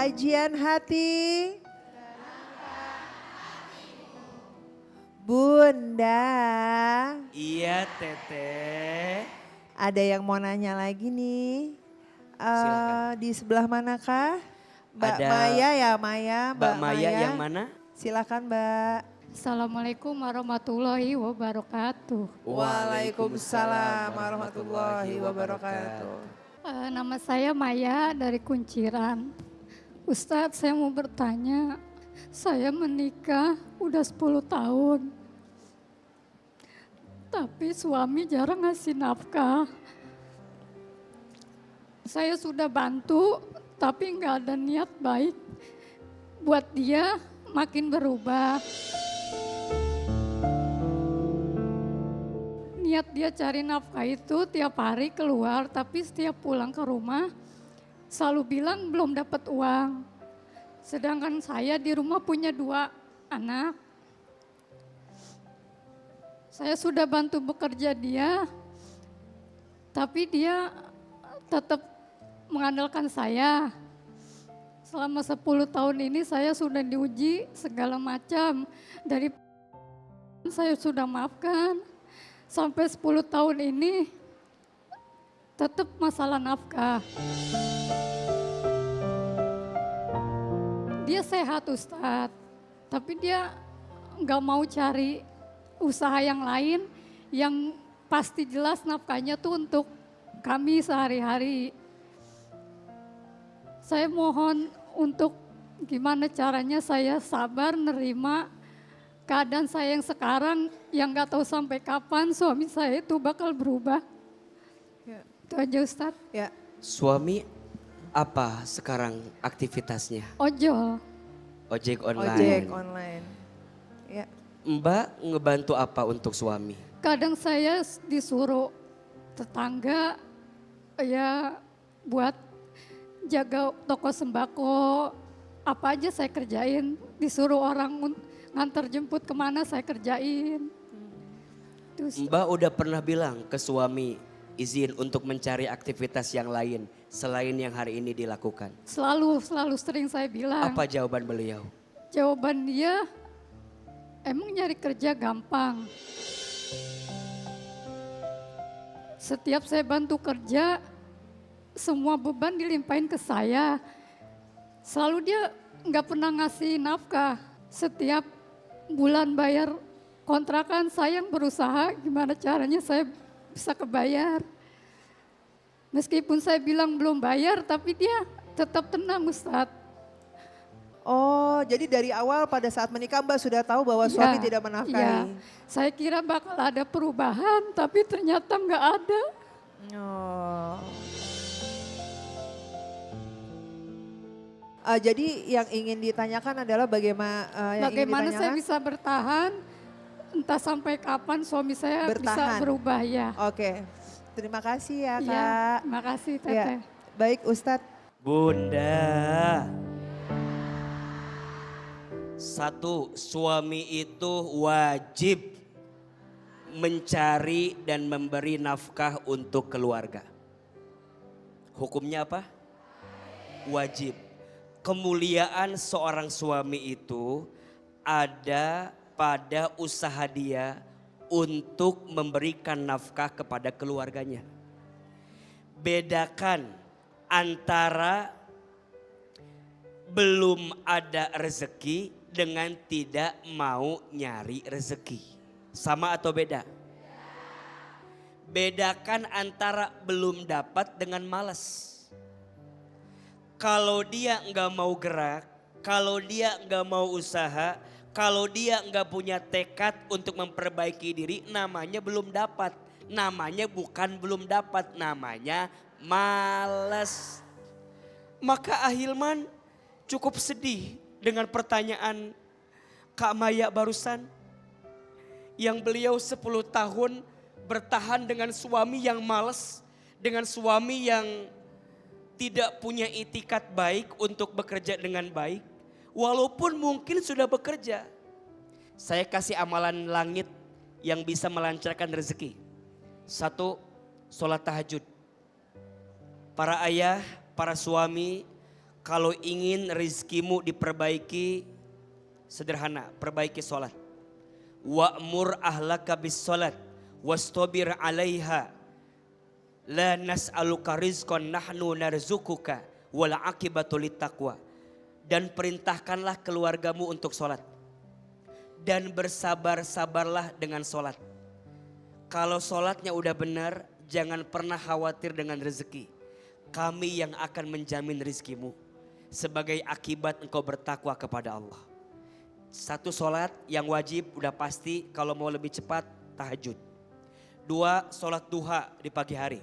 Sajian hati. Bunda. Iya Teteh. Ada yang mau nanya lagi nih. Silakan. Di sebelah manakah? Mbak Ada Maya ya, Maya. Mbak Maya yang mana? Silakan Mbak. Assalamualaikum warahmatullahi wabarakatuh. Waalaikumsalam warahmatullahi wabarakatuh. Nama saya Maya dari Kunciran. Ustadz, saya mau bertanya, saya menikah udah 10 tahun. Tapi suami jarang ngasih nafkah. Saya sudah bantu, tapi nggak ada niat baik buat dia makin berubah. Niat dia cari nafkah itu tiap hari keluar, tapi setiap pulang ke rumah selalu bilang belum dapat uang. Sedangkan saya di rumah punya 2 anak. Saya sudah bantu bekerja dia, tapi dia tetap mengandalkan saya. Selama 10 tahun ini saya sudah diuji segala macam. Dari saya sudah maafkan, sampai 10 tahun ini tetap masalah nafkah. Dia sehat Ustadz, tapi dia nggak mau cari usaha yang lain yang pasti jelas nafkahnya tuh untuk kami sehari-hari. Saya mohon untuk gimana caranya saya sabar nerima keadaan saya yang sekarang yang nggak tahu sampai kapan suami saya itu bakal berubah. Ya. Itu aja Ustadz. Ya. Suami apa sekarang aktivitasnya? Ojol. Ojek online. Ojek online. Ya. Mbak ngebantu apa untuk suami? Kadang saya disuruh tetangga ya buat jaga toko sembako, apa aja saya kerjain. Disuruh orang ngantar jemput kemana saya kerjain. Terus, Mbak udah pernah bilang ke suami izin untuk mencari aktivitas yang lain selain yang hari ini dilakukan? selalu sering saya bilang. Apa jawaban beliau? Jawaban dia, emang nyari kerja gampang. Setiap saya bantu kerja, semua beban dilimpahin ke saya. Selalu dia nggak pernah ngasih nafkah. Setiap bulan bayar kontrakan, saya yang berusaha gimana caranya saya bisa kebayar. Meskipun saya bilang belum bayar, tapi dia tetap tenang Ustadz. Oh, jadi dari awal pada saat menikah Mbak sudah tahu bahwa suami tidak menafkahi. Iya, saya kira bakal ada perubahan, tapi ternyata nggak ada. Oh. Jadi yang ingin ditanyakan adalah Bagaimana saya bisa bertahan, entah sampai kapan suami saya bisa Bertahan. berubah ya. Oke, terima kasih ya Iya, Kak. terima kasih Ya. Teteh. Baik Ustadz. Bunda, satu, suami itu wajib mencari dan memberi nafkah untuk keluarga. Hukumnya apa? Wajib. Kemuliaan seorang suami itu ada pada usaha dia untuk memberikan nafkah kepada keluarganya. Bedakan antara belum ada rezeki dengan tidak mau nyari rezeki. Sama atau beda? Bedakan antara belum dapat dengan malas. Kalau dia nggak mau gerak, kalau dia nggak mau usaha, kalau dia nggak punya tekad untuk memperbaiki diri, namanya belum dapat. Namanya bukan belum dapat, namanya malas. Maka Ahilman cukup sedih dengan pertanyaan Kak Maya barusan. Yang beliau 10 tahun bertahan dengan suami yang malas, dengan suami yang tidak punya itikat baik untuk bekerja dengan baik. Walaupun mungkin sudah bekerja. Saya kasih amalan langit yang bisa melancarkan rezeki. 1, sholat tahajud. Para ayah, para suami, Kalau ingin rizkimu diperbaiki, sederhana, perbaiki sholat. Wa'mur ahlaka bis sholat, wastabir alaiha. La nas'aluka rizqan nahnu narzukuka, wal akibatu littaqwa. Dan perintahkanlah keluargamu untuk sholat. Dan bersabar-sabarlah dengan sholat. Kalau sholatnya udah benar, jangan pernah khawatir dengan rezeki. Kami yang akan menjamin rizkimu. Sebagai akibat engkau bertakwa kepada Allah. Satu, sholat yang wajib udah pasti, kalau mau lebih cepat tahajud. 2, sholat duha di pagi hari.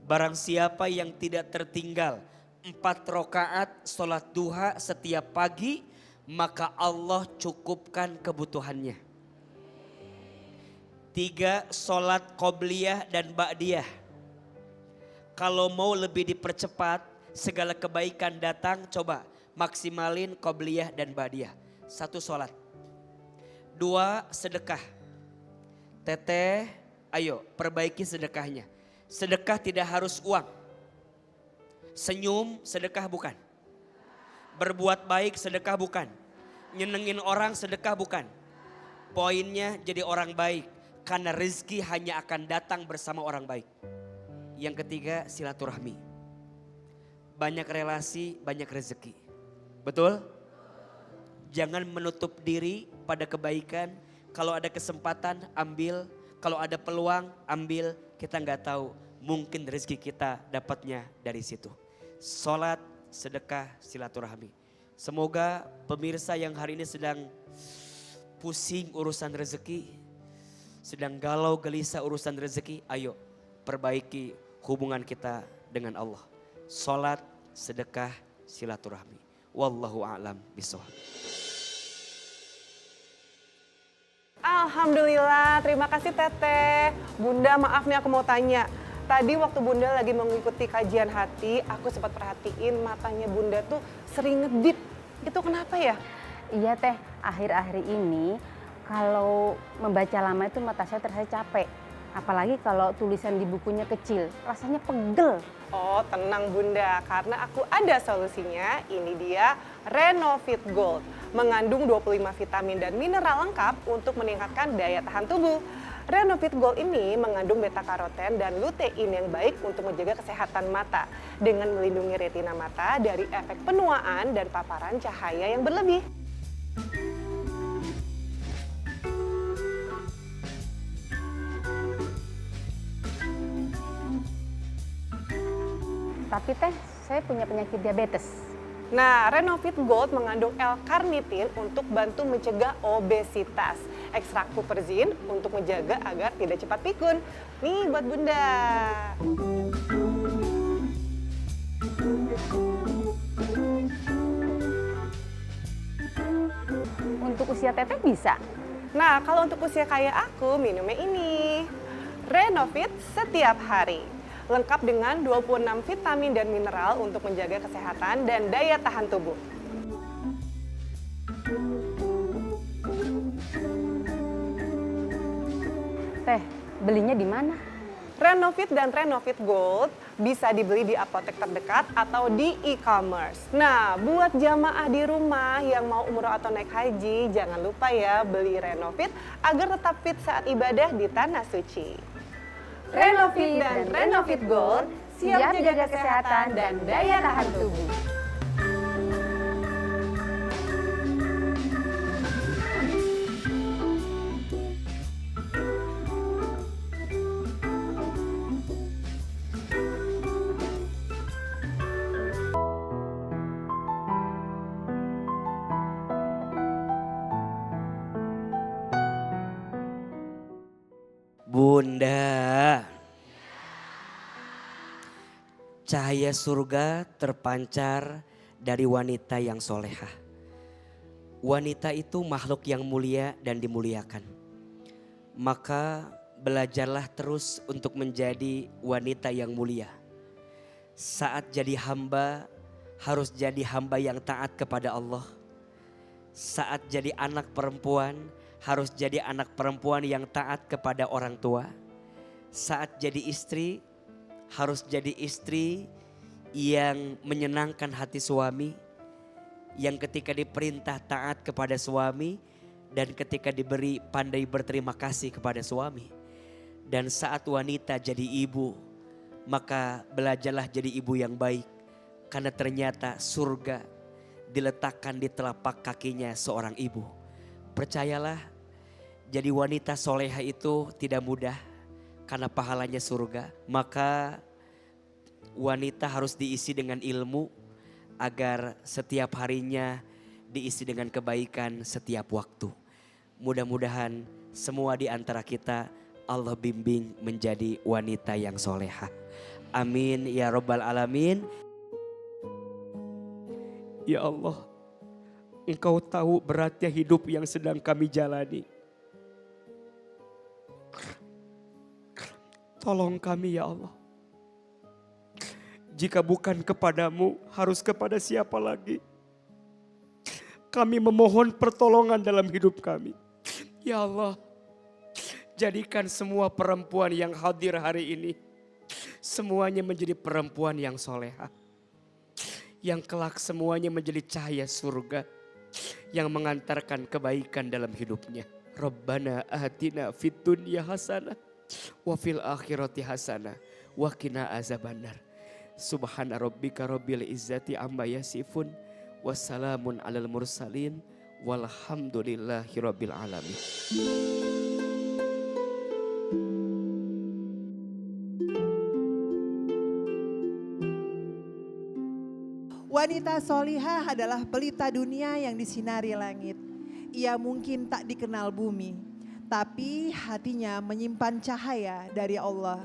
Barang siapa yang tidak tertinggal 4 rakaat sholat duha setiap pagi, maka Allah cukupkan kebutuhannya. 3, sholat qobliyah dan ba'diyah. Kalau mau lebih dipercepat, segala kebaikan datang, coba maksimalin qobliyah dan ba'diyah. 1 sholat. 2, sedekah. Teteh, ayo perbaiki sedekahnya. Sedekah tidak harus uang. Senyum sedekah bukan. Berbuat baik sedekah bukan. Nyenengin orang sedekah bukan. Poinnya jadi orang baik. Karena rezeki hanya akan datang bersama orang baik. Yang ketiga, silaturahmi. Banyak relasi, banyak rezeki. Betul? Jangan menutup diri pada kebaikan. Kalau ada kesempatan, ambil. Kalau ada peluang, ambil. Kita nggak tahu, mungkin rezeki kita dapatnya dari situ. Sholat, sedekah, silaturahmi. Semoga pemirsa yang hari ini sedang pusing urusan rezeki, sedang galau gelisah urusan rezeki, ayo perbaiki hubungan kita dengan Allah. Sholat, sedekah, silaturahmi. Wallahu a'lam bishawab. Alhamdulillah, terima kasih Teteh. Bunda, maaf nih aku mau tanya. Tadi waktu Bunda lagi mengikuti kajian hati, aku sempat perhatiin matanya Bunda tuh sering ngedip. Itu kenapa ya? Iya Teh, akhir-akhir ini kalau membaca lama itu mata saya terasa capek. Apalagi kalau tulisan di bukunya kecil, rasanya pegel. Oh tenang Bunda, karena aku ada solusinya. Ini dia Renovit Gold. Mengandung 25 vitamin dan mineral lengkap untuk meningkatkan daya tahan tubuh. Renovit Gold ini mengandung beta karoten dan lutein yang baik untuk menjaga kesehatan mata. Dengan melindungi retina mata dari efek penuaan dan paparan cahaya yang berlebih. Tapi Teh, saya punya penyakit diabetes. Nah, Renovit Gold mengandung L-carnitin untuk bantu mencegah obesitas. Ekstrak kuperzin untuk menjaga agar tidak cepat pikun. Nih buat Bunda. Untuk usia Teteh bisa? Nah, kalau untuk usia kayak aku, minumnya ini. Renovit setiap hari. Lengkap dengan 26 vitamin dan mineral untuk menjaga kesehatan dan daya tahan tubuh. Teh, belinya di mana? Renovit dan Renovit Gold bisa dibeli di apotek terdekat atau di e-commerce. Nah, buat jamaah di rumah yang mau umroh atau naik haji, jangan lupa ya beli Renovit agar tetap fit saat ibadah di Tanah Suci. Renovit dan Renovit Gold siap jaga kesehatan dan daya tahan tubuh. Bunda, cahaya surga terpancar dari wanita yang solehah. Wanita itu makhluk yang mulia dan dimuliakan. Maka belajarlah terus untuk menjadi wanita yang mulia. Saat jadi hamba, harus jadi hamba yang taat kepada Allah. Saat jadi anak perempuan, harus jadi anak perempuan yang taat kepada orang tua. Saat jadi istri, harus jadi istri yang menyenangkan hati suami, yang ketika diperintah taat kepada suami, dan ketika diberi pandai berterima kasih kepada suami. Dan saat wanita jadi ibu, maka belajarlah jadi ibu yang baik. Karena ternyata surga diletakkan di telapak kakinya seorang ibu. Percayalah, jadi wanita soleha itu tidak mudah karena pahalanya surga. Maka wanita harus diisi dengan ilmu agar setiap harinya diisi dengan kebaikan setiap waktu. Mudah-mudahan semua di antara kita Allah bimbing menjadi wanita yang soleha. Amin ya Rabbal Alamin. Ya Allah, Engkau tahu beratnya hidup yang sedang kami jalani. Tolong kami ya Allah. Jika bukan kepadamu, harus kepada siapa lagi? Kami memohon pertolongan dalam hidup kami. Ya Allah, jadikan semua perempuan yang hadir hari ini, semuanya menjadi perempuan yang soleha. Yang kelak semuanya menjadi cahaya surga yang mengantarkan kebaikan dalam hidupnya. Rabbana atina fid dunya hasanah wa fil akhirati hasanah wa qina azabannar. Subhana rabbika rabbil izzati amma yasifun wassalamun alal mursalin walhamdulillahi rabbil alamin. Wanita solihah adalah pelita dunia yang disinari langit. Ia mungkin tak dikenal bumi, tapi hatinya menyimpan cahaya dari Allah.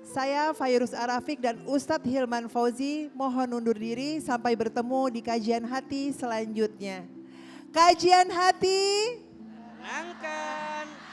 Saya Fairuz Arafik dan Ustadz Hilman Fauzi mohon undur diri sampai bertemu di kajian hati selanjutnya. Kajian hati. Tenangkan